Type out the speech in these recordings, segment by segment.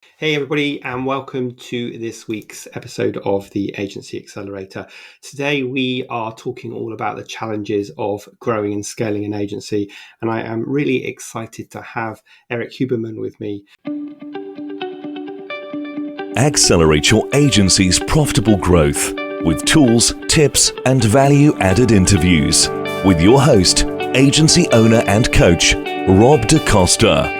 Hey, everybody, and welcome to this week's episode of the Agency Accelerator. Today, we are talking all about the challenges of growing and scaling an agency, and I am really excited to have Erik Huberman with me. Accelerate your agency's profitable growth with tools, tips, and value-added interviews with your host, agency owner and coach, Rob DaCosta.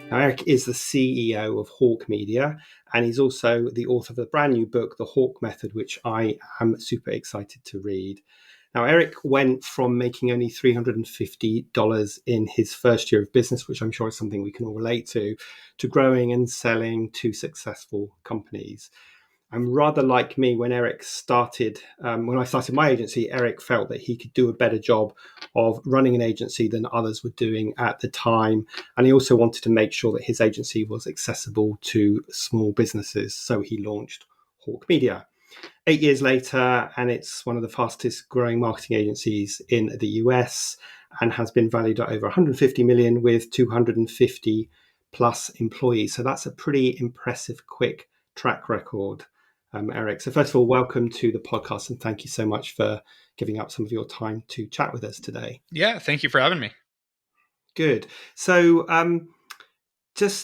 Now, Erik is the CEO of Hawke Media, and he's also the author of a brand new book, The Hawke Method, which I am super excited to read. Now, Erik went from making only $350 in his first year of business, which I'm sure is something we can all relate to growing and selling to successful companies. And rather like me, when Erik started, when I started my agency, Erik felt that he could do a better job of running an agency than others were doing at the time. And he also wanted to make sure that his agency was accessible to small businesses. So he launched Hawke Media. 8 years later, and it's one of the fastest growing marketing agencies in the US and has been valued at over 150 million with 250 plus employees. So that's a pretty impressive, quick track record, Erik. So first of all, welcome to the podcast and thank you so much for giving up some of your time to chat with us today. Yeah, thank you for having me. Good. So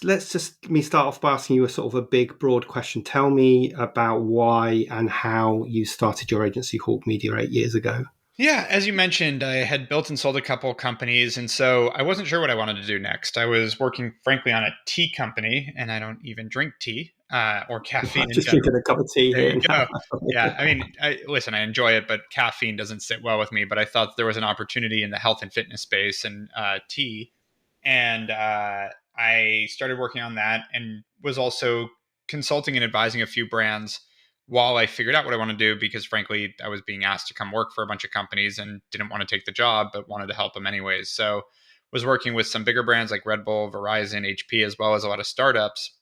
let me start off by asking you a sort of a big, broad question. Tell me about why and how you started your agency, Hawke Media, 8 years ago. Yeah, as you mentioned, I had built and sold a couple companies, and so I wasn't sure what I wanted to do next. I was working, frankly, on a tea company, and I don't even drink tea or caffeine I'm in just general. drinking a cup of tea There here you now. go. Yeah, I mean, listen, I enjoy it, but caffeine doesn't sit well with me. But I thought there was an opportunity in the health and fitness space and tea, and I started working on that, and was also consulting and advising a few brands while I figured out what I want to do, because frankly, I was being asked to come work for a bunch of companies and didn't want to take the job, but wanted to help them anyways. So was working with some bigger brands like Red Bull, Verizon, HP, as well as a lot of startups,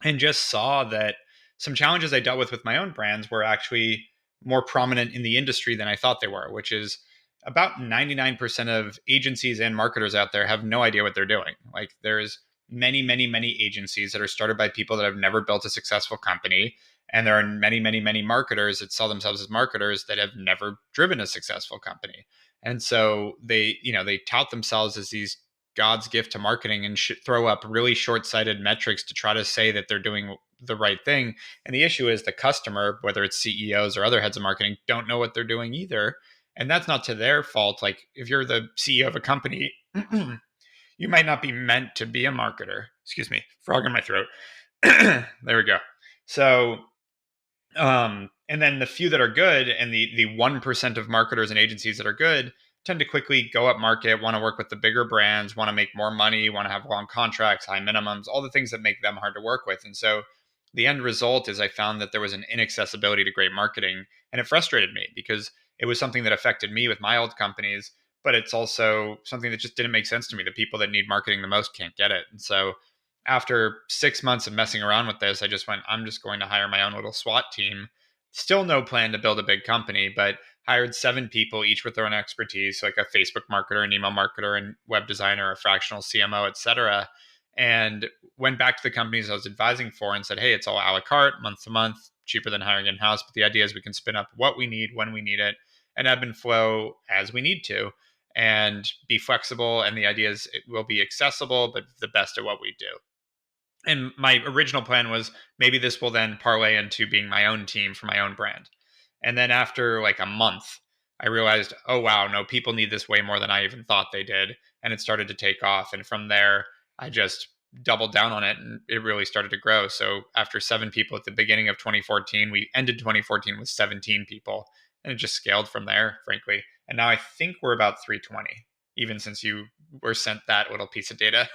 and just saw that some challenges I dealt with my own brands were actually more prominent in the industry than I thought they were, which is about 99% of agencies and marketers out there have no idea what they're doing. Like there's many, many, many agencies that are started by people that have never built a successful company. And there are many, many, many marketers that sell themselves as marketers that have never driven a successful company. And so they tout themselves as these God's gift to marketing and throw up really short-sighted metrics to try to say that they're doing the right thing. And the issue is the customer, whether it's CEOs or other heads of marketing, don't know what they're doing either. And that's not to their fault. Like if you're the CEO of a company, you might not be meant to be a marketer. Excuse me, frog in my throat. There we go. So, and then the few that are good, and the 1% of marketers and agencies that are good, tend to quickly go up market, want to work with the bigger brands, want to make more money, want to have long contracts, high minimums, all the things that make them hard to work with. And so the end result is I found that there was an inaccessibility to great marketing, and it frustrated me because it was something that affected me with my old companies, but it's also something that just didn't make sense to me. The people that need marketing the most can't get it. And so after 6 months of messing around with this, I just went, I'm just going to hire my own little SWAT team. Still no plan to build a big company, but hired 7 people, each with their own expertise, like a Facebook marketer, an email marketer, and web designer, a fractional CMO, et cetera. And went back to the companies I was advising for and said, hey, it's all a la carte, month to month, cheaper than hiring in-house. But the idea is we can spin up what we need when we need it and ebb and flow as we need to and be flexible. And the idea is it will be accessible, but the best at what we do. And my original plan was maybe this will then parlay into being my own team for my own brand. And then after like a month, I realized, oh, wow, no, people need this way more than I even thought they did. And it started to take off. And from there, I just doubled down on it and it really started to grow. So after 7 people at the beginning of 2014, we ended 2014 with 17 people. And it just scaled from there, frankly. And now I think we're about 320, even since you were sent that little piece of data.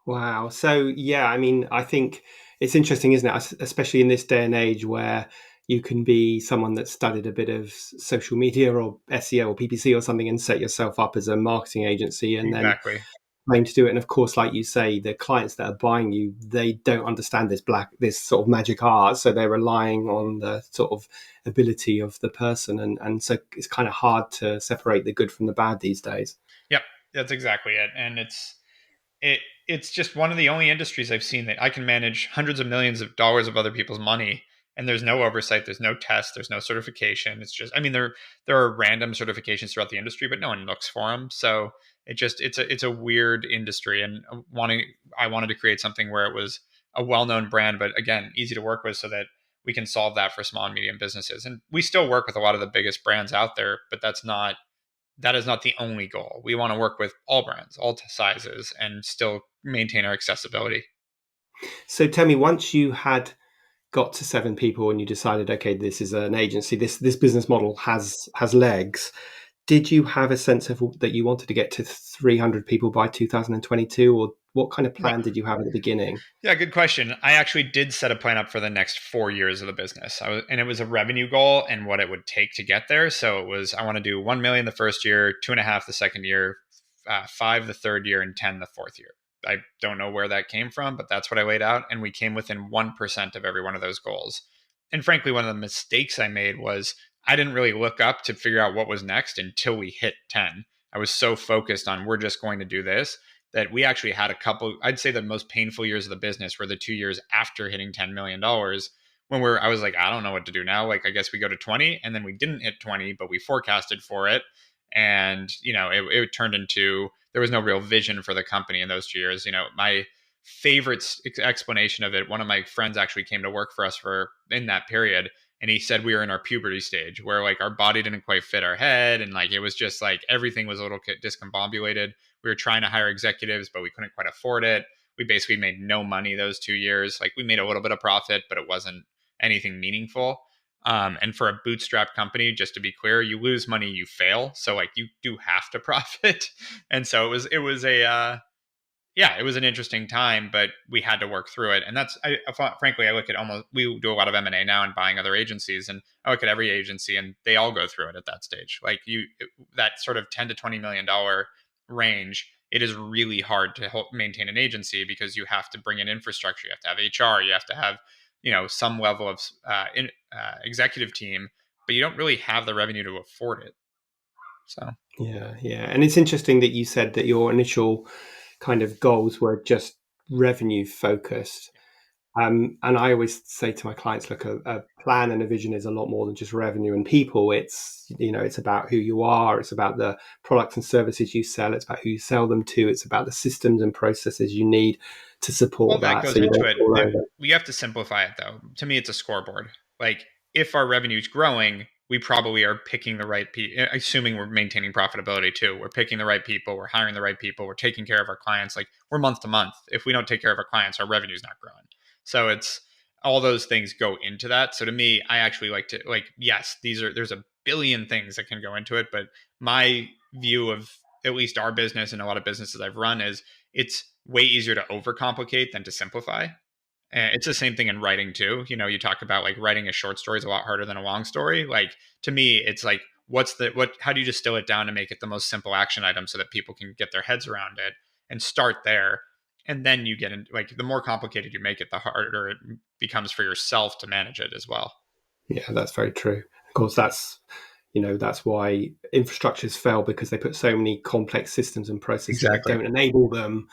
Wow. So, yeah, I mean, I think it's interesting, isn't it? Especially in this day and age where you can be someone that studied a bit of social media or SEO or PPC or something and set yourself up as a marketing agency and then Exactly. claim to do it. And of course, like you say, the clients that are buying you, they don't understand this sort of magic art. So they're relying on the sort of ability of the person. And so it's kind of hard to separate the good from the bad these days. Yep. That's exactly it. And it it's just one of the only industries I've seen that I can manage hundreds of millions of dollars of other people's money, and there's no oversight, there's no test, there's no certification. It's just, I mean, there are random certifications throughout the industry, but no one looks for them. So it's a weird industry, and I wanted to create something where it was a well-known brand, but again, easy to work with, so that we can solve that for small and medium businesses. And we still work with a lot of the biggest brands out there, but that is not the only goal. We want to work with all brands, all sizes, and still maintain our accessibility. So tell me, once you had got to 7 people and you decided, okay, this is an agency, this business model has legs. Did you have a sense of that you wanted to get to 300 people by 2022, or what kind of plan did you have at the beginning? Yeah, good question. I actually did set a plan up for the next 4 years of the business. And it was a revenue goal and what it would take to get there. So it was, I want to do 1 million the first year, 2.5 the second year, 5 the third year, and 10 the fourth year. I don't know where that came from, but that's what I laid out. And we came within 1% of every one of those goals. And frankly, one of the mistakes I made was I didn't really look up to figure out what was next until we hit 10. I was so focused on we're just going to do this that we actually had a couple. I'd say the most painful years of the business were the 2 years after hitting $10 million, when I was like, I don't know what to do now. Like, I guess we go to 20, and then we didn't hit 20, but we forecasted for it. And, it turned into, there was no real vision for the company in those 2 years. My favorite explanation of it, one of my friends actually came to work for us in that period. And he said we were in our puberty stage where like our body didn't quite fit our head. And like, it was just like everything was a little discombobulated. We were trying to hire executives, but we couldn't quite afford it. We basically made no money those 2 years. Like, we made a little bit of profit, but it wasn't anything meaningful. And for a bootstrap company, just to be clear, you lose money, you fail. So like, you do have to profit. And so it was an interesting time, but we had to work through it. And frankly, I look at we do a lot of M&A now and buying other agencies, and I look at every agency and they all go through it at that stage. Like, that sort of 10 to $20 million range, it is really hard to maintain an agency, because you have to bring in infrastructure, you have to have HR, you have to have, some level of executive team, but you don't really have the revenue to afford it. So Yeah. And it's interesting that you said that your initial kind of goals were just revenue focused. And I always say to my clients, look, a plan and a vision is a lot more than just revenue and people. It's about who you are. It's about the products and services you sell. It's about who you sell them to. It's about the systems and processes you need to support that that. goes So you into don't it. fall over. We have to simplify it, though. To me, it's a scoreboard. Like, if our revenue is growing, we probably are picking the right people, assuming we're maintaining profitability too. We're picking the right people, we're hiring the right people, we're taking care of our clients. Like, we're month to month. If we don't take care of our clients, our revenue is not growing. So it's all those things go into that. So to me, I actually like to, like, yes, there's a billion things that can go into it, but my view of at least our business and a lot of businesses I've run is it's way easier to overcomplicate than to simplify. And it's the same thing in writing too. You talk about like writing a short story is a lot harder than a long story. Like, to me, it's like, how do you distill it down to make it the most simple action item so that people can get their heads around it and start there. And then you get into, like, the more complicated you make it, the harder it becomes for yourself to manage it as well. Yeah, that's very true. Of course, that's why infrastructures fail, because they put so many complex systems and processes that Exactly. don't enable them,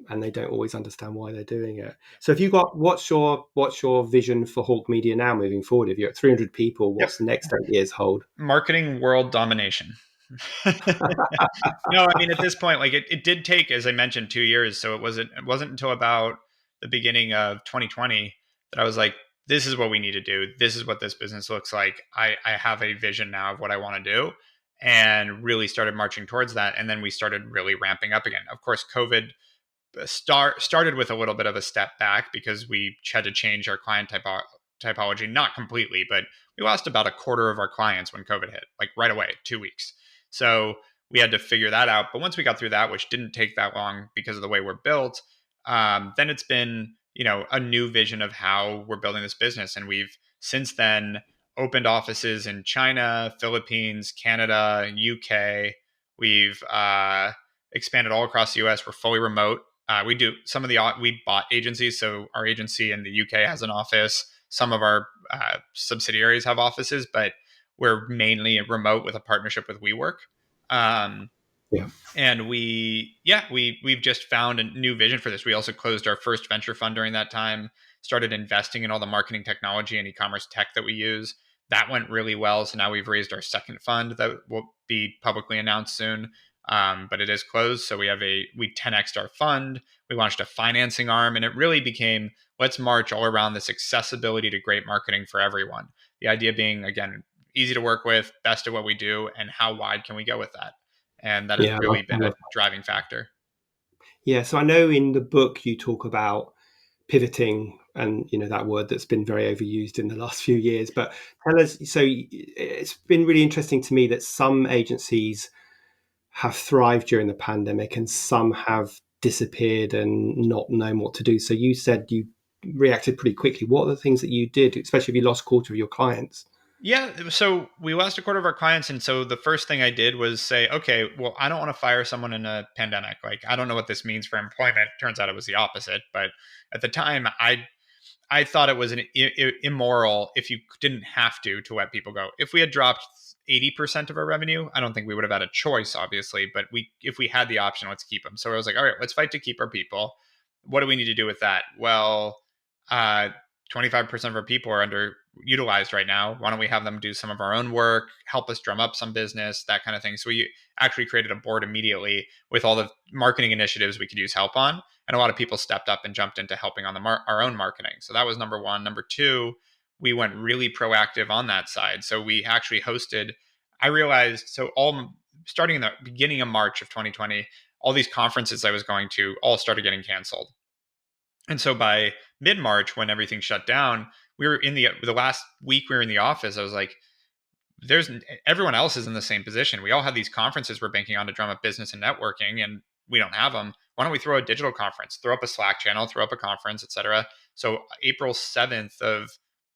and they don't always understand why they're doing it. So what's your vision for Hawke Media now moving forward? If you're at 300 people, Yep. what's the next 8 years hold? Marketing world domination. No, I mean, at this point, like, it did take, as I mentioned, 2 years. So it wasn't until about the beginning of 2020 that I was like, this is what we need to do. This is what this business looks like. I have a vision now of what I want to do, and really started marching towards that. And then we started really ramping up again. Of course, COVID started with a little bit of a step back because we had to change our client typology, not completely, but we lost about a quarter of our clients when COVID hit, like right away, 2 weeks. So we had to figure that out. But once we got through that, which didn't take that long because of the way we're built, then it's been, a new vision of how we're building this business. And we've since then opened offices in China, Philippines, Canada, UK. We've expanded all across the US. We're fully remote. We bought agencies. So our agency in the UK has an office. Some of our subsidiaries have offices, but we're mainly remote with a partnership with WeWork. Yeah. And we've just found a new vision for this. We also closed our first venture fund during that time, started investing in all the marketing technology and e-commerce tech that we use. That went really well. So now we've raised our second fund that will be publicly announced soon. But it is closed. So we 10x'd our fund. We launched a financing arm, and it really became, let's march all around this accessibility to great marketing for everyone. The idea being, again, easy to work with, best at what we do, and how wide can we go with that? And that has Yeah, really I been a love driving factor. Yeah, so I know in the book you talk about pivoting, and that word that's been very overused in the last few years. But tell us, so it's been really interesting to me that some agencies have thrived during the pandemic and some have disappeared and not known what to do. So you said you reacted pretty quickly. What are the things that you did, especially if you lost a quarter of your clients? Yeah, so we lost a quarter of our clients, and so the first thing I did was say, okay, well, I don't want to fire someone in a pandemic. Like, I don't know what this means for employment. Turns out it was the opposite. But at the time, I thought it was immoral if you didn't have to let people go. If we had dropped 80% of our revenue, I don't think we would have had a choice, obviously. But if we had the option, let's keep them. So I was like, all right, let's fight to keep our people. What do we need to do with that? Well, uh, 25% of our people are underutilized right now. Why don't we have them do some of our own work, help us drum up some business, that kind of thing. So we actually created a board immediately with all the marketing initiatives we could use help on. And a lot of people stepped up and jumped into helping on our own marketing. So that was number one. Number two, we went really proactive on that side. So we actually hosted, I realized, so all starting in the beginning of March of 2020, all these conferences I was going to all started getting canceled. And so by mid March, when everything shut down, we were in the last week we were in the office. I was like, there's everyone else is in the same position. We all have these conferences we're banking on to drum up business and networking, and we don't have them. Why don't we throw a digital conference, throw up a Slack channel, throw up a conference, etc. So April 7th of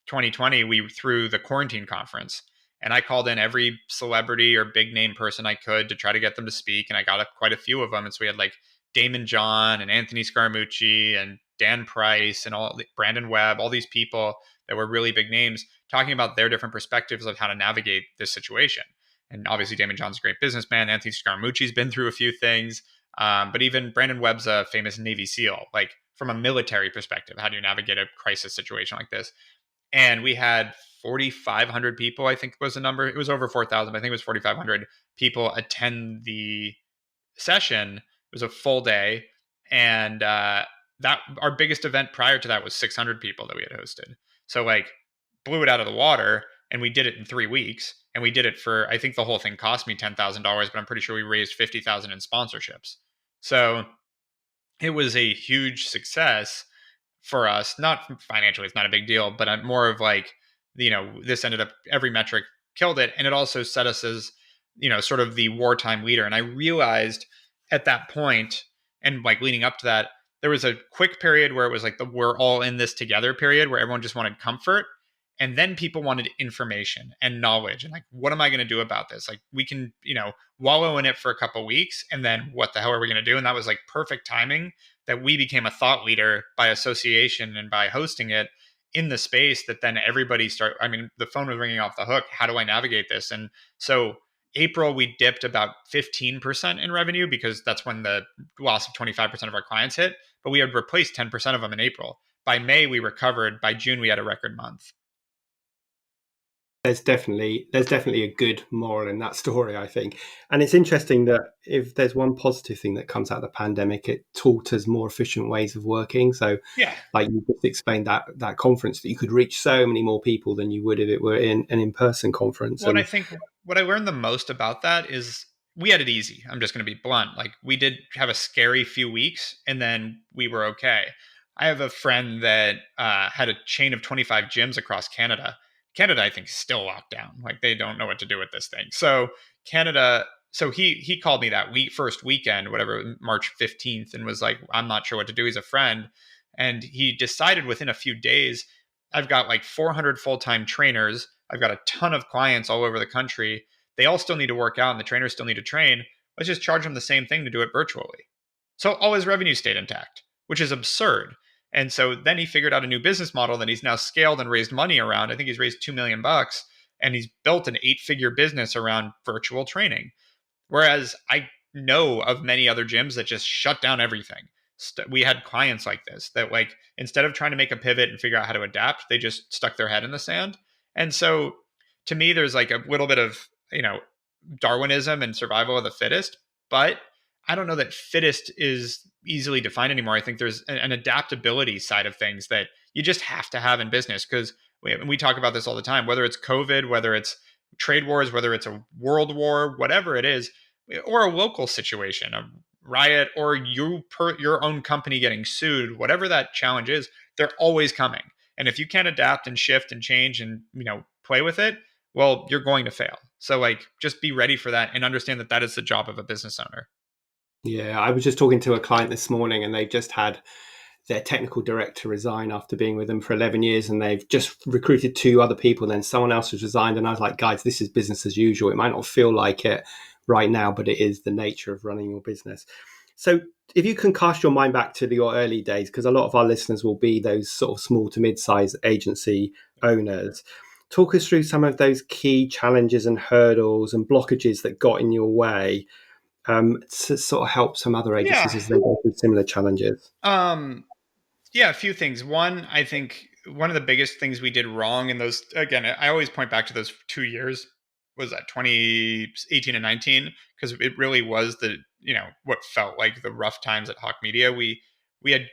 2020, we threw the quarantine conference, and I called in every celebrity or big name person I could to try to get them to speak, and I got quite a few of them. And so we had like Damon John and Anthony Scaramucci and Dan Price and Brandon Webb, all these people that were really big names talking about their different perspectives of how to navigate this situation. And obviously, Damon John's a great businessman. Anthony Scaramucci's been through a few things. But even Brandon Webb's a famous Navy SEAL. Like, from a military perspective, how do you navigate a crisis situation like this? And we had 4,500 people, I think was the number. It was over 4,000, but I think it was 4,500 people attend the session. It was a full day. And that our biggest event prior to that was 600 people that we had hosted. So, like, blew it out of the water, and we did it in 3 weeks. And we did it for, I think the whole thing cost me $10,000, but I'm pretty sure we raised 50,000 in sponsorships. So it was a huge success for us. Not financially, it's not a big deal, but I'm more of like, this ended up, every metric killed it. And it also set us as, sort of the wartime leader. And I realized at that point, and like leading up to that, there was a quick period where it was like the we're all in this together period where everyone just wanted comfort. And then people wanted information and knowledge. And like, what am I going to do about this? Like, we can, wallow in it for a couple weeks. And then what the hell are we going to do? And that was like perfect timing that we became a thought leader by association and by hosting it in the space that then everybody the phone was ringing off the hook. How do I navigate this? And so April, we dipped about 15% in revenue because that's when the loss of 25% of our clients hit. But we had replaced 10% of them in April. By May, we recovered. By June, we had a record month. There's definitely a good moral in that story, I think. And it's interesting that if there's one positive thing that comes out of the pandemic, it taught us more efficient ways of working. So Yeah. like you just explained that conference, that you could reach so many more people than you would if it were in an in-person conference. Well, and I think what I learned the most about that is we had it easy. I'm just going to be blunt. Like, we did have a scary few weeks, and then we were okay. I have a friend that had a chain of 25 gyms across Canada. Canada, I think, is still locked down. Like, they don't know what to do with this thing. So Canada, so he called me that first weekend, whatever, March 15th, and was like, I'm not sure what to do. He's a friend. And he decided within a few days, I've got like 400 full-time trainers. I've got a ton of clients all over the country. They all still need to work out and the trainers still need to train. Let's just charge them the same thing to do it virtually. So all his revenue stayed intact, which is absurd. And so then he figured out a new business model that he's now scaled and raised money around. I think he's raised $2 million, and he's built an 8-figure business around virtual training. Whereas I know of many other gyms that just shut down everything. We had clients like this that, like, instead of trying to make a pivot and figure out how to adapt, they just stuck their head in the sand. And so to me, there's like a little bit of, Darwinism and survival of the fittest, but I don't know that fittest is easily defined anymore. I think there's an adaptability side of things that you just have to have in business, because we talk about this all the time, whether it's COVID, whether it's trade wars, whether it's a world war, whatever it is, or a local situation, a riot, or your own company getting sued, whatever that challenge is, they're always coming. And if you can't adapt and shift and change and, play with it, well, you're going to fail. So, like, just be ready for that and understand that that is the job of a business owner. Yeah, I was just talking to a client this morning, and they've just had their technical director resign after being with them for 11 years, and they've just recruited 2 other people. Then someone else has resigned, and I was like, guys, this is business as usual. It might not feel like it right now, but it is the nature of running your business. So if you can cast your mind back to your early days, because a lot of our listeners will be those sort of small to mid-sized agency owners, talk us through some of those key challenges and hurdles and blockages that got in your way, to sort of help some other agencies Yeah. as they go through similar challenges. Yeah, a few things. One, I think one of the biggest things we did wrong in those, again, I always point back to those 2 years, was that 2018 and 19, because it really was what felt like the rough times at Hawke Media. We had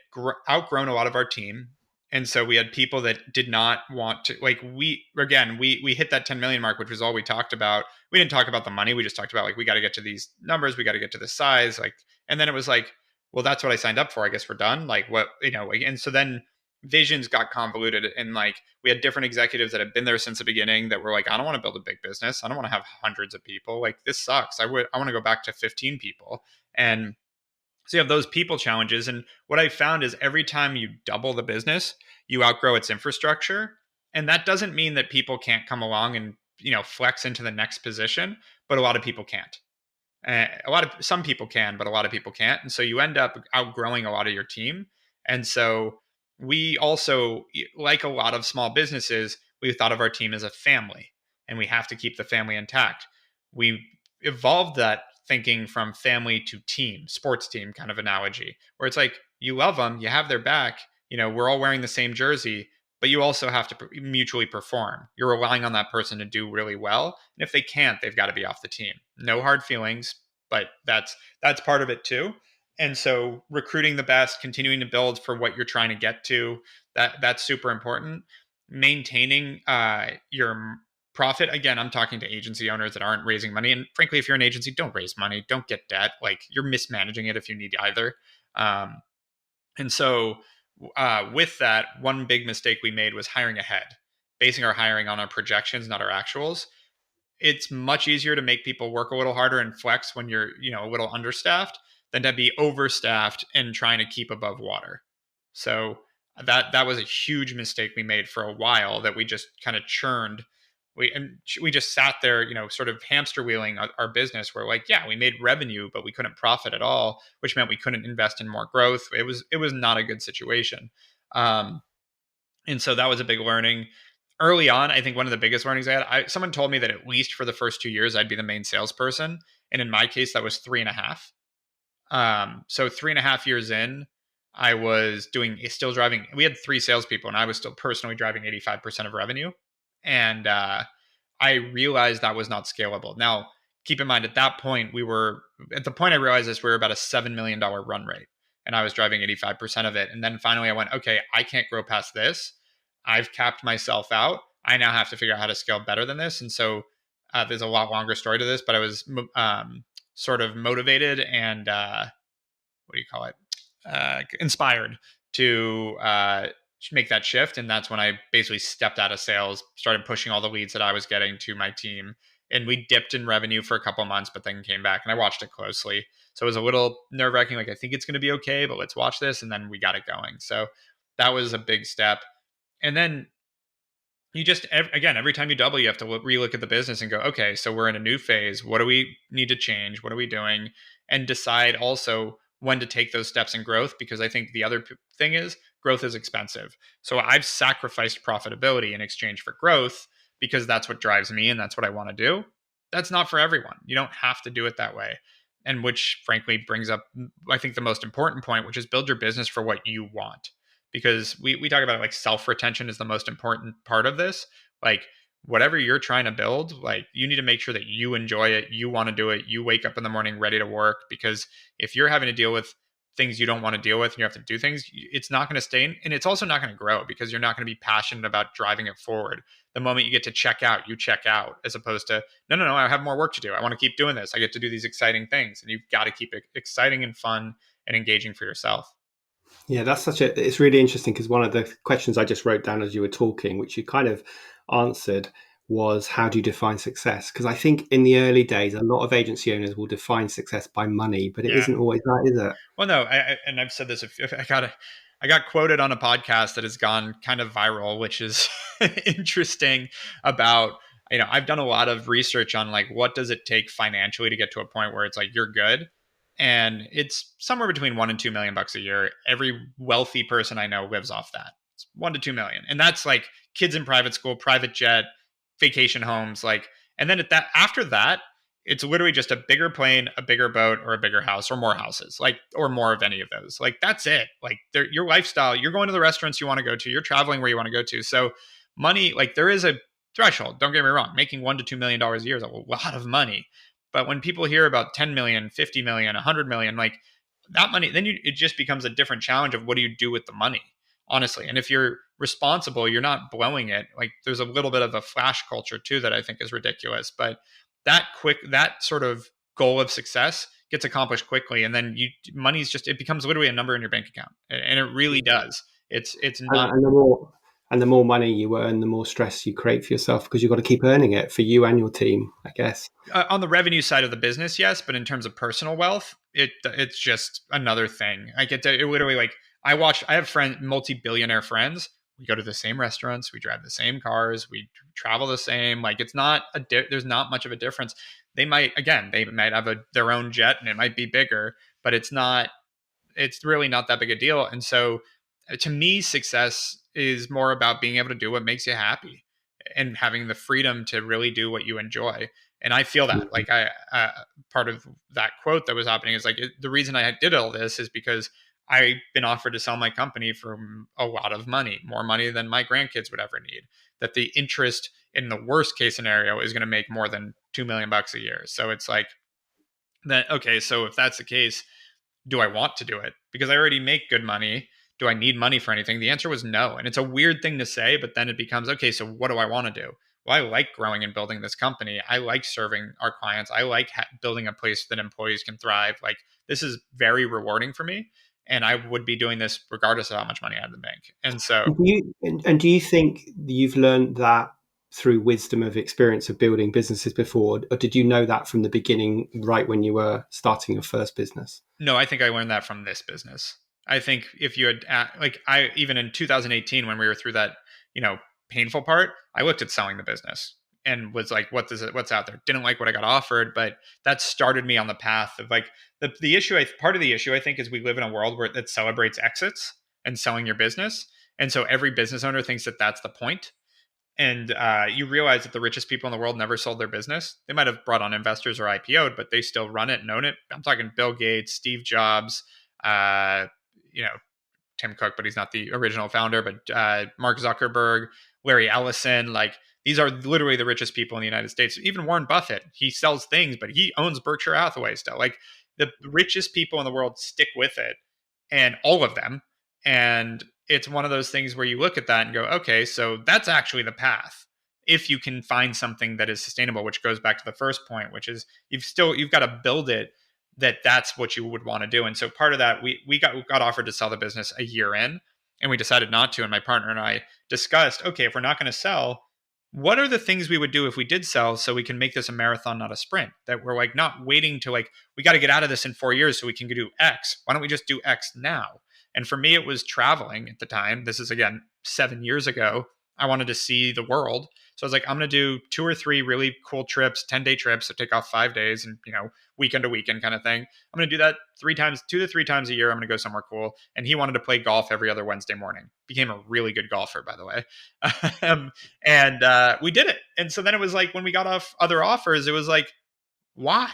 outgrown a lot of our team. And so we had people that did not want to, like, we hit that 10 million mark, which was all we talked about. We didn't talk about the money. We just talked about, like, we got to get to these numbers. We got to get to this size. Like, and then it was like, well, that's what I signed up for. I guess we're done. Like, what, and so then visions got convoluted, and, like, we had different executives that had been there since the beginning that were like, I don't want to build a big business. I don't want to have hundreds of people. Like, this sucks. I want to go back to 15 people. And so you have those people challenges. And what I found is every time you double the business, you outgrow its infrastructure. And that doesn't mean that people can't come along and, flex into the next position, but a lot of people can't. Some people can, but a lot of people can't. And so you end up outgrowing a lot of your team. And so we also, like a lot of small businesses, we thought of our team as a family, and we have to keep the family intact. We evolved that thinking from family to team, sports team kind of analogy, where it's like, you love them, you have their back, we're all wearing the same jersey, but you also have to mutually perform. You're relying on that person to do really well. And if they can't, they've got to be off the team. No hard feelings, but that's part of it too. And so recruiting the best, continuing to build for what you're trying to get to, that's super important. Maintaining your profit. Again, I'm talking to agency owners that aren't raising money. And frankly, if you're an agency, don't raise money, don't get debt. Like, you're mismanaging it if you need either. And so with that, one big mistake we made was hiring ahead, basing our hiring on our projections, not our actuals. It's much easier to make people work a little harder and flex when you're, a little understaffed, than to be overstaffed and trying to keep above water. So that was a huge mistake we made for a while, that we just kind of churned. We just sat there, sort of hamster wheeling our business, where, like, yeah, we made revenue, but we couldn't profit at all, which meant we couldn't invest in more growth. It was not a good situation. And so that was a big learning. Early on, I think one of the biggest learnings I had, someone told me that at least for the first 2 years, I'd be the main salesperson. And in my case, that was 3.5. So 3.5 years in, I was still driving. We had 3 salespeople, and I was still personally driving 85% of revenue. And I realized that was not scalable. Now, keep in mind, at that point, we were about a $7 million run rate, and I was driving 85% of it. And then finally I went, okay, I can't grow past this. I've capped myself out. I now have to figure out how to scale better than this. And so there's a lot longer story to this, but I was sort of motivated and inspired to make that shift. And that's when I basically stepped out of sales, started pushing all the leads that I was getting to my team. And we dipped in revenue for a couple of months, but then came back, and I watched it closely. So it was a little nerve wracking. Like, I think it's going to be okay, but let's watch this. And then we got it going. So that was a big step. And then you just, again, every time you double, you have to relook at the business and go, okay, so we're in a new phase. What do we need to change? What are we doing? And decide also when to take those steps in growth, because I think the other thing is growth is expensive. So I've sacrificed profitability in exchange for growth, because that's what drives me and that's what I want to do. That's not for everyone. You don't have to do it that way. And which frankly brings up, I think, the most important point, which is build your business for what you want. Because we talk about it like self-retention is the most important part of this. Like whatever you're trying to build, like you need to make sure that you enjoy it, you want to do it, you wake up in the morning ready to work. Because if you're having to deal with things you don't want to deal with and you have to do things, it's not going to stay in, and it's also not going to grow because you're not going to be passionate about driving it forward. The moment you get to check out, you check out, as opposed to no, I have more work to do, I want to keep doing this, I get to do these exciting things. And you've got to keep it exciting and fun and engaging for yourself. Yeah, it's really interesting because one of the questions I just wrote down as you were talking, which you kind of answered, was how do you define success? Because I think in the early days, a lot of agency owners will define success by money, but it Yeah. isn't always that, is it? Well, no, and I've said this. If I got quoted on a podcast that has gone kind of viral, which is interesting. About, I've done a lot of research on like what does it take financially to get to a point where it's like you're good, and it's somewhere between $1 and $2 million a year. Every wealthy person I know lives off that. It's 1 to 2 million, and that's like kids in private school, private jet, vacation homes, like, and then after that it's literally just a bigger plane, a bigger boat, or a bigger house, or more houses, like, or more of any of those. Like, that's it. Like, your lifestyle, you're going to the restaurants you want to go to, you're traveling where you want to go to. So, money, like, there is a threshold. Don't get me wrong. Making $1 to $2 million a year is a lot of money. But when people hear about 10 million, 50 million, 100 million, like that money, then it just becomes a different challenge of what do you do with the money, honestly. And if you're responsible, you're not blowing it. Like, there's a little bit of a flash culture too that I think is ridiculous. But that sort of goal of success gets accomplished quickly, and then money's just, it becomes literally a number in your bank account, and it really does. It's not. And the more money you earn, the more stress you create for yourself because you've got to keep earning it for you and your team, I guess. On the revenue side of the business, yes, but in terms of personal wealth, it's just another thing. I get to it literally, like, I have multi-billionaire friends. We go to the same restaurants, we drive the same cars, we travel the same. Like, it's not there's not much of a difference. They might have their own jet and it might be bigger, but it's really not that big a deal. And so to me, success is more about being able to do what makes you happy and having the freedom to really do what you enjoy. And I feel that, like, part of that quote that was happening is like, the reason I did all this is because I've been offered to sell my company for a lot of money, more money than my grandkids would ever need. That the interest in the worst case scenario is going to make more than $2 million a year. So it's like that. Okay, so if that's the case, do I want to do it? Because I already make good money. Do I need money for anything? The answer was no. And it's a weird thing to say, but then it becomes, okay, so what do I want to do? Well, I like growing and building this company. I like serving our clients. I like building a place that employees can thrive. Like, this is very rewarding for me. And I would be doing this regardless of how much money I had in the bank. And so, do you think you've learned that through wisdom of experience of building businesses before, or did you know that from the beginning, right when you were starting your first business? No, I think I learned that from this business. I think if you had, even in 2018, when we were through that, painful part, I looked at selling the business and was like, what's out there? Didn't like what I got offered, but that started me on the path of like the issue. Part of the issue, I think, is we live in a world that celebrates exits and selling your business. And so every business owner thinks that that's the point. And you realize that the richest people in the world never sold their business. They might have brought on investors or IPO'd, but they still run it and own it. I'm talking Bill Gates, Steve Jobs, Tim Cook, but he's not the original founder, but Mark Zuckerberg, Larry Ellison. Like, these are literally the richest people in the United States. Even Warren Buffett, he sells things, but he owns Berkshire Hathaway still. Like, the richest people in the world stick with it, and all of them. And it's one of those things where you look at that and go, okay, so that's actually the path. If you can find something that is sustainable, which goes back to the first point, which is you've got to build it that's what you would want to do. And so part of that, we got offered to sell the business a year in, and we decided not to. And my partner and I discussed, okay, if we're not going to sell, what are the things we would do if we did sell so we can make this a marathon, not a sprint? That we're like not waiting to like, we got to get out of this in 4 years so we can do X. Why don't we just do X now? And for me, it was traveling at the time. This is, again, 7 years ago. I wanted to see the world. So I was like, I'm going to do 2 or 3 really cool trips, 10-day trips. So take off 5 days and, weekend to weekend kind of thing. I'm going to do that 2 to 3 times a year. I'm going to go somewhere cool. And he wanted to play golf every other Wednesday morning. Became a really good golfer, by the way. And we did it. And so then it was like, when we got off other offers, it was like, why?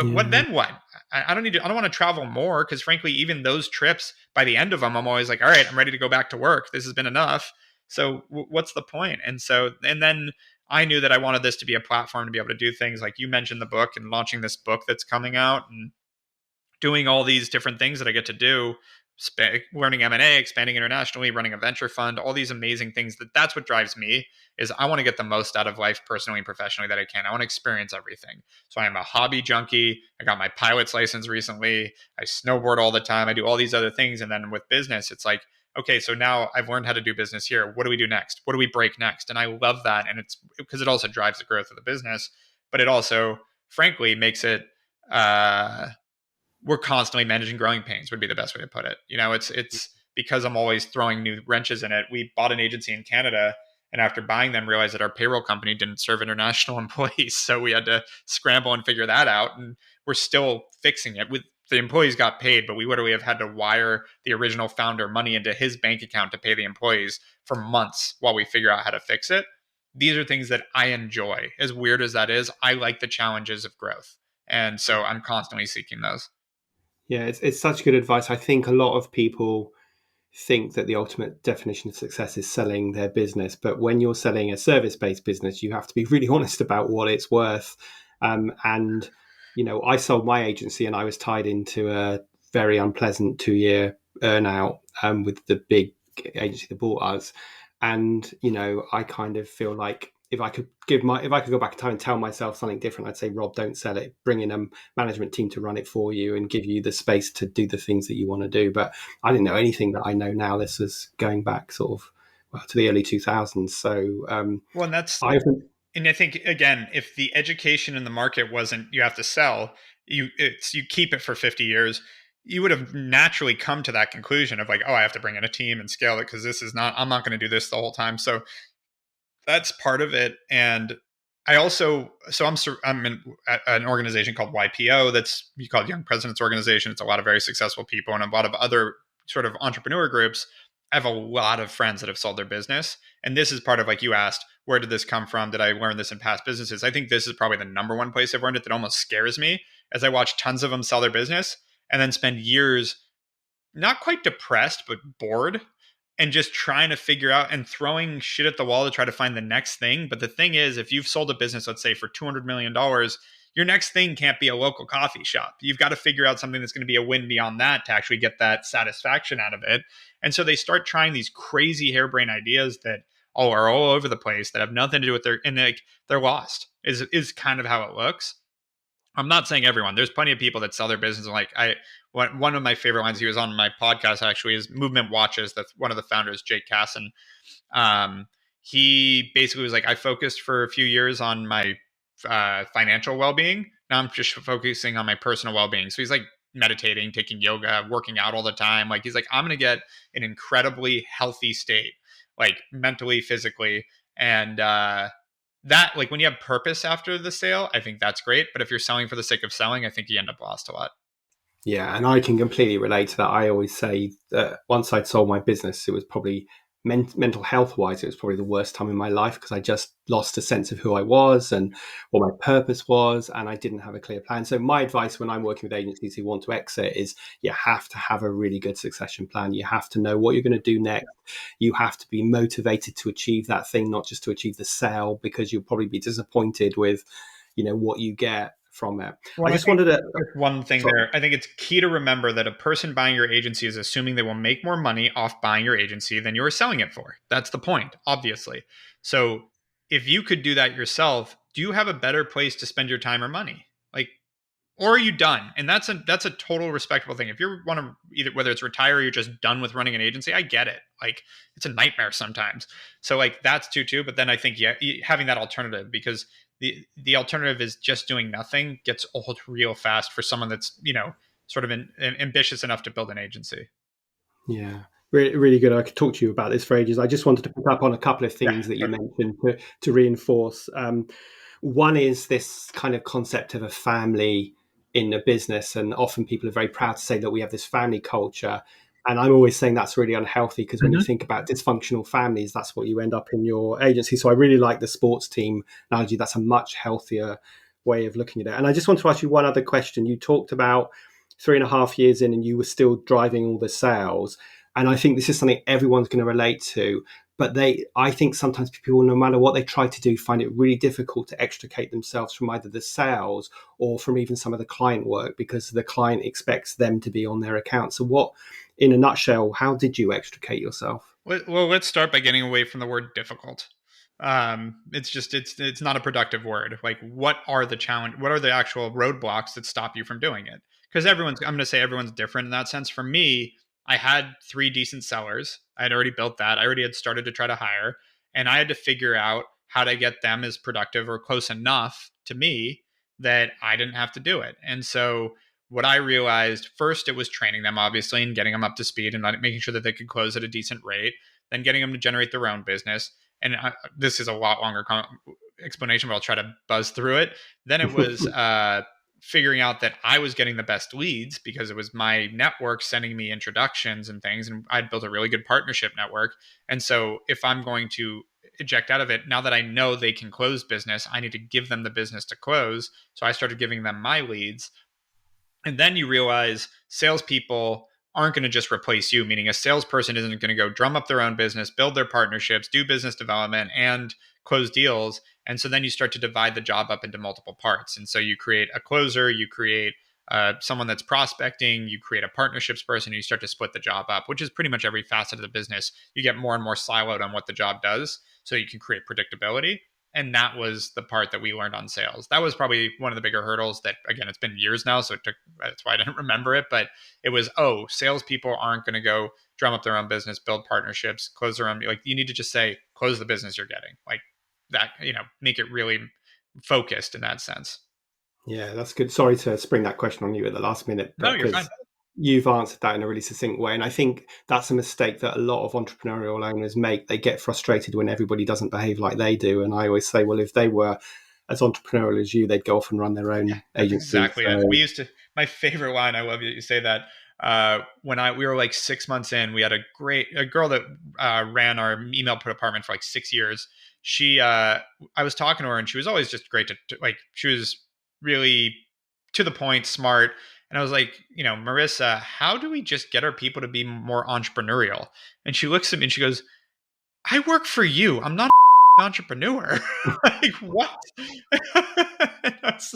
What then? What? I don't need to. I don't want to travel more because, frankly, even those trips, by the end of them, I'm always like, all right, I'm ready to go back to work. This has been enough. So what's the point? And then I knew that I wanted this to be a platform to be able to do things like you mentioned the book and launching this book that's coming out and doing all these different things that I get to do, learning M&A, expanding internationally, running a venture fund, all these amazing things. That's what drives me is I want to get the most out of life personally and professionally that I can. I want to experience everything. So I am a hobby junkie. I got my pilot's license recently. I snowboard all the time. I do all these other things. And then with business, it's like, okay, so now I've learned how to do business here. What do we do next? What do we break next? And I love that. And it's because it also drives the growth of the business, but it also, frankly, makes it, we're constantly managing growing pains would be the best way to put it. It's because I'm always throwing new wrenches in it. We bought an agency in Canada, and after buying them, realized that our payroll company didn't serve international employees. So we had to scramble and figure that out. And we're still fixing it. With the employees got paid, but we literally have had to wire the original founder money into his bank account to pay the employees for months while we figure out how to fix it. These are things that I enjoy. As weird as that is, I like the challenges of growth. And so I'm constantly seeking those. Yeah, it's such good advice. I think a lot of people think that the ultimate definition of success is selling their business. But when you're selling a service-based business, you have to be really honest about what it's worth. And, I sold my agency and I was tied into a very unpleasant 2-year earnout with the big agency that bought us. And, I kind of feel like if I could go back in time and tell myself something different, I'd say, Rob, don't sell it. Bring in a management team to run it for you and give you the space to do the things that you want to do. But I didn't know anything that I know now. This was going back sort of to the early 2000s. So, well, and I think, again, if the education in the market wasn't you have to sell, you keep it for 50 years, you would have naturally come to that conclusion of like, oh, I have to bring in a team and scale it because I'm not going to do this the whole time. So that's part of it. And I also, I'm in an organization called YPO that's called Young Presidents Organization. It's a lot of very successful people and a lot of other sort of entrepreneur groups. I have a lot of friends that have sold their business. And this is part of, like you asked, where did this come from? Did I learn this in past businesses? I think this is probably the number one place I've learned it that almost scares me as I watch tons of them sell their business and then spend years not quite depressed, but bored and just trying to figure out and throwing shit at the wall to try to find the next thing. But the thing is, if you've sold a business, let's say for $200 million, your next thing can't be a local coffee shop. You've got to figure out something that's going to be a win beyond that to actually get that satisfaction out of it. And so they start trying these crazy harebrained ideas that are all over the place that have nothing to do with they're lost is kind of how it looks. I'm not saying everyone. There's plenty of people that sell their business. One of my favorite lines, he was on my podcast actually, is Movement Watches. That's one of the founders, Jake Casson. He basically was like, I focused for a few years on my financial well-being. Now I'm just focusing on my personal well-being. So he's like meditating, taking yoga, working out all the time. Like he's like, I'm going to get an incredibly healthy state, like mentally, physically. And that, like when you have purpose after the sale, I think that's great. But if you're selling for the sake of selling, I think you end up lost a lot. Yeah, and I can completely relate to that. I always say that once I'd sold my business, it was probably mental health wise, it was probably the worst time in my life because I just lost a sense of who I was and what my purpose was, and I didn't have a clear plan. So my advice when I'm working with agencies who want to exit is you have to have a really good succession plan. You have to know what you're going to do next. You have to be motivated to achieve that thing, not just to achieve the sale, because you'll probably be disappointed with, what you get from it. Well, I just wanted to one thing there. I think it's key to remember that a person buying your agency is assuming they will make more money off buying your agency than you're selling it for. That's the point, obviously. So if you could do that yourself, do you have a better place to spend your time or money? Or are you done? And that's a total respectable thing. If you want to either, whether it's retire or you're just done with running an agency, I get it. It's a nightmare sometimes. So that's too. But then I think having that alternative, because the alternative is just doing nothing gets old real fast for someone that's sort of ambitious enough to build an agency. Yeah, really, really good. I could talk to you about this for ages. I just wanted to pick up on a couple of things that you mentioned to reinforce. One is this kind of concept of a family in a business, and often people are very proud to say that we have this family culture. And I'm always saying that's really unhealthy because when you think about dysfunctional families, that's what you end up in your agency. So I really like the sports team analogy. That's a much healthier way of looking at it. And I just want to ask you one other question. You talked about 3.5 years in and you were still driving all the sales. And I think this is something everyone's going to relate to. But I think sometimes people, no matter what they try to do, find it really difficult to extricate themselves from either the sales or from even some of the client work, because the client expects them to be on their account. So what, in a nutshell, how did you extricate yourself? Well, let's start by getting away from the word difficult. It's not a productive word. Like, what are the challenge? What are the actual roadblocks that stop you from doing it? Because I'm going to say everyone's different in that sense. For me, I had 3 decent sellers. I had already built that. I already had started to try to hire, and I had to figure out how to get them as productive or close enough to me that I didn't have to do it. And so what I realized first, it was training them, obviously, and getting them up to speed and making sure that they could close at a decent rate, then getting them to generate their own business. And this is a lot longer explanation, but I'll try to buzz through it. Then it was figuring out that I was getting the best leads because it was my network sending me introductions and things. And I'd built a really good partnership network. And so if I'm going to eject out of it, now that I know they can close business, I need to give them the business to close. So I started giving them my leads. And then you realize salespeople aren't going to just replace you, meaning a salesperson isn't going to go drum up their own business, build their partnerships, do business development, and close deals. And so then you start to divide the job up into multiple parts. And so you create a closer, you create someone that's prospecting, you create a partnerships person, and you start to split the job up, which is pretty much every facet of the business. You get more and more siloed on what the job does so you can create predictability. And that was the part that we learned on sales. That was probably one of the bigger hurdles that, again, it's been years now, so that's why I didn't remember it. But it was, salespeople aren't going to go drum up their own business, build partnerships, close their own. Like, you need to just say, close the business you're getting. Like that, make it really focused in that sense. Yeah, that's good. Sorry to spring that question on you at the last minute, No, but you're fine. because you've answered that in a really succinct way. And I think that's a mistake that a lot of entrepreneurial owners make. They get frustrated when everybody doesn't behave like they do. And I always say, well, if they were as entrepreneurial as you, they'd go off and run their own agency. Exactly it. We used to, my favorite line, I love you say that. When we were like 6 months in, we had a girl that ran our email department for like 6 years. I was talking to her and she was always just great she was really to the point, smart. And I was like, Marissa, how do we just get our people to be more entrepreneurial? And she looks at me and she goes, I work for you. I'm not an entrepreneur. Like, what? It's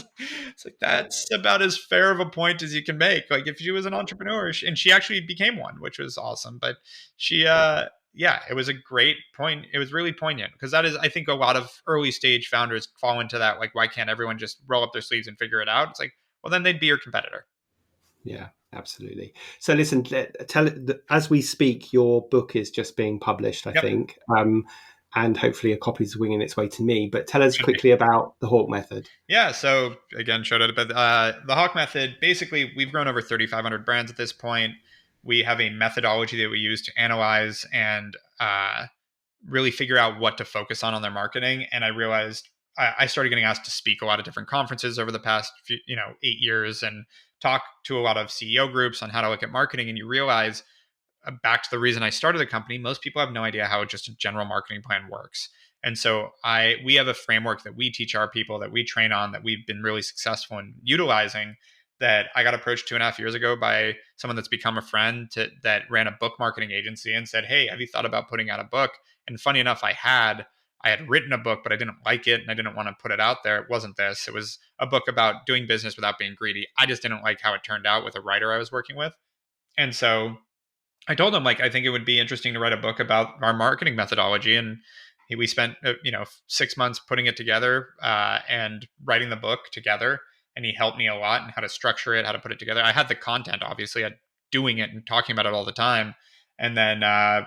like, that's about as fair of a point as you can make. Like, if she was an entrepreneur, and she actually became one, which was awesome. But she, it was a great point. It was really poignant because that is, I think, a lot of early stage founders fall into that. Like, why can't everyone just roll up their sleeves and figure it out? It's like, well, then they'd be your competitor. Yeah, absolutely. So listen, as we speak, your book is just being published, I think, and hopefully a copy is winging its way to me. But tell us quickly about the Hawke Method. Yeah, so again, shout out about the Hawke Method. Basically, we've grown over 3,500 brands at this point. We have a methodology that we use to analyze and really figure out what to focus on their marketing. And I realized I started getting asked to speak a lot of different conferences over the past 8 years and talk to a lot of CEO groups on how to look at marketing. And you realize, back to the reason I started the company, most people have no idea how just a general marketing plan works. And so we have a framework that we teach our people, that we train on, that we've been really successful in utilizing, that I got approached 2.5 years ago by someone that's become a friend that ran a book marketing agency and said, hey, have you thought about putting out a book? And funny enough, I had written a book, but I didn't like it and I didn't want to put it out there. It wasn't this. It was a book about doing business without being greedy. I just didn't like how it turned out with a writer I was working with. And so I told him, I think it would be interesting to write a book about our marketing methodology. And we spent 6 months putting it together and writing the book together. And he helped me a lot in how to structure it, how to put it together. I had the content, obviously, doing it and talking about it all the time. And then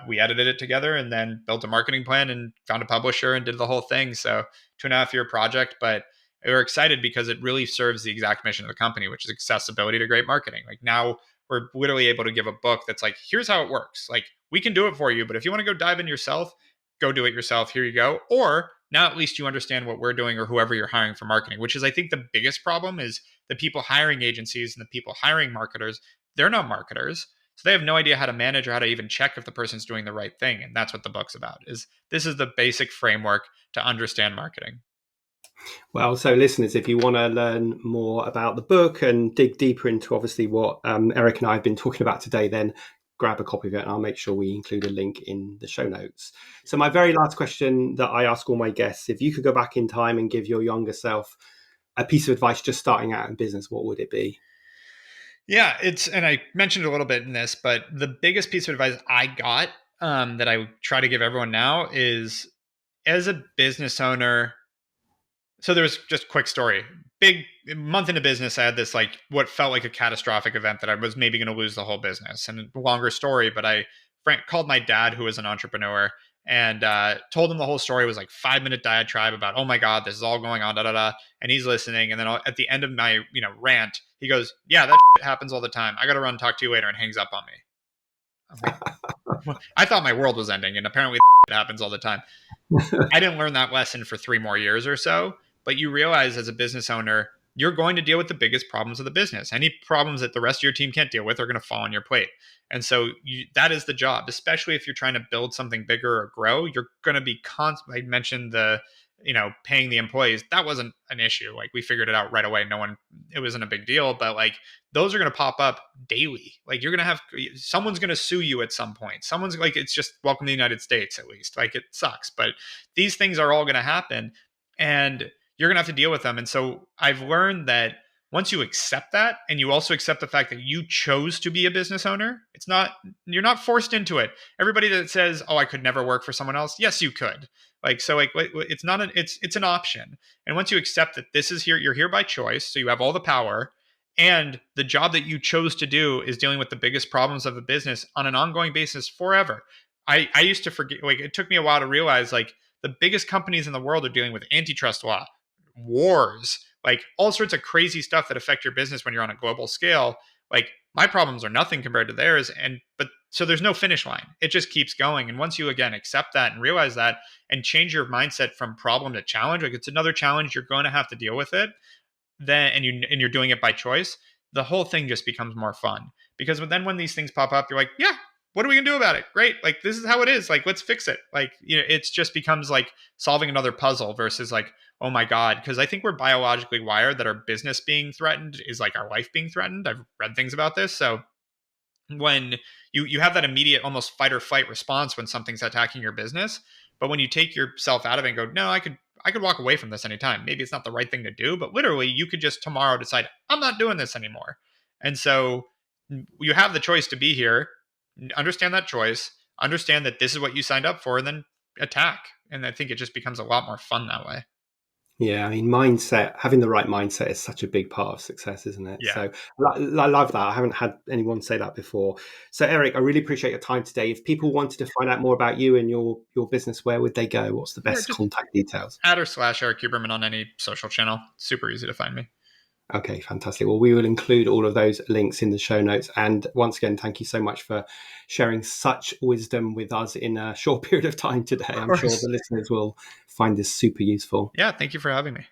we edited it together and then built a marketing plan and found a publisher and did the whole thing. So 2.5-year project, but we were excited because it really serves the exact mission of the company, which is accessibility to great marketing. Like, now we're literally able to give a book that's like, here's how it works. Like, we can do it for you, but if you want to go dive in yourself, go do it yourself. Here you go. Or now at least you understand what we're doing, or whoever you're hiring for marketing, which is, I think, the biggest problem is the people hiring agencies and the people hiring marketers. They're not marketers. So they have no idea how to manage or how to even check if the person's doing the right thing. And that's what the book's about. This is the basic framework to understand marketing. Well, so listeners, if you want to learn more about the book and dig deeper into obviously what Erik and I have been talking about today, then grab a copy of it and I'll make sure we include a link in the show notes. So my very last question that I ask all my guests, if you could go back in time and give your younger self a piece of advice just starting out in business, what would it be? Yeah, and I mentioned a little bit in this, but the biggest piece of advice I got that I try to give everyone now is, as a business owner. So there was just a quick story. Big month into business, I had this like what felt like a catastrophic event that I was maybe going to lose the whole business. And a longer story, but I called my dad, who was an entrepreneur, and told him the whole story. It was like 5-minute diatribe about, oh my God, this is all going on, da da da. And he's listening. And then at the end of my rant, he goes, "Yeah, that shit happens all the time. I got to run, talk to you later," and hangs up on me. I'm like, I thought my world was ending, and apparently it happens all the time. I didn't learn that lesson for 3 more years or so, but you realize as a business owner, you're going to deal with the biggest problems of the business. Any problems that the rest of your team can't deal with are going to fall on your plate. And so that is the job, especially if you're trying to build something bigger or grow. You're going to be I mentioned paying the employees. That wasn't an issue. Like, we figured it out right away. It wasn't a big deal, but like, those are going to pop up daily. Like, someone's going to sue you at some point. Someone's like, it's just welcome to the United States, at least. Like, it sucks, but these things are all going to happen and you're going to have to deal with them. And so I've learned that once you accept that, and you also accept the fact that you chose to be a business owner, you're not forced into it. Everybody that says, "Oh, I could never work for someone else," yes, you could. It's an option. And once you accept that you're here by choice, so you have all the power, and the job that you chose to do is dealing with the biggest problems of a business on an ongoing basis forever. I used to forget, like, it took me a while to realize, like, the biggest companies in the world are dealing with antitrust law, wars, like all sorts of crazy stuff that affect your business when you're on a global scale. Like, my problems are nothing compared to theirs. But so there's no finish line. It just keeps going. And once you again accept that and realize that and change your mindset from problem to challenge, like, it's another challenge, you're going to have to deal with it, and you're doing it by choice, the whole thing just becomes more fun. Because then when these things pop up, you're like, yeah, what are we gonna do about it? Great. Like, this is how it is. Like, let's fix it. Like, it's just becomes like solving another puzzle versus like, oh my God. Because I think we're biologically wired that our business being threatened is like our life being threatened. I've read things about this. So when you have that immediate almost fight or flight response when something's attacking your business, but when you take yourself out of it and go, no, I could walk away from this anytime. Maybe it's not the right thing to do, but literally you could just tomorrow decide, I'm not doing this anymore. And so you have the choice to be here. Understand that choice, understand that this is what you signed up for, and then attack. And I think it just becomes a lot more fun that way. Yeah, I mean, having the right mindset is such a big part of success, isn't it? Yeah. So I love that. I haven't had anyone say that before. So Erik, I really appreciate your time today. If people wanted to find out more about you and your business, where would they go? What's the best contact details? @/Erik Huberman on any social channel. Super easy to find me. Okay, fantastic. Well, we will include all of those links in the show notes. And once again, thank you so much for sharing such wisdom with us in a short period of time today. I'm sure the listeners will find this super useful. Yeah, thank you for having me.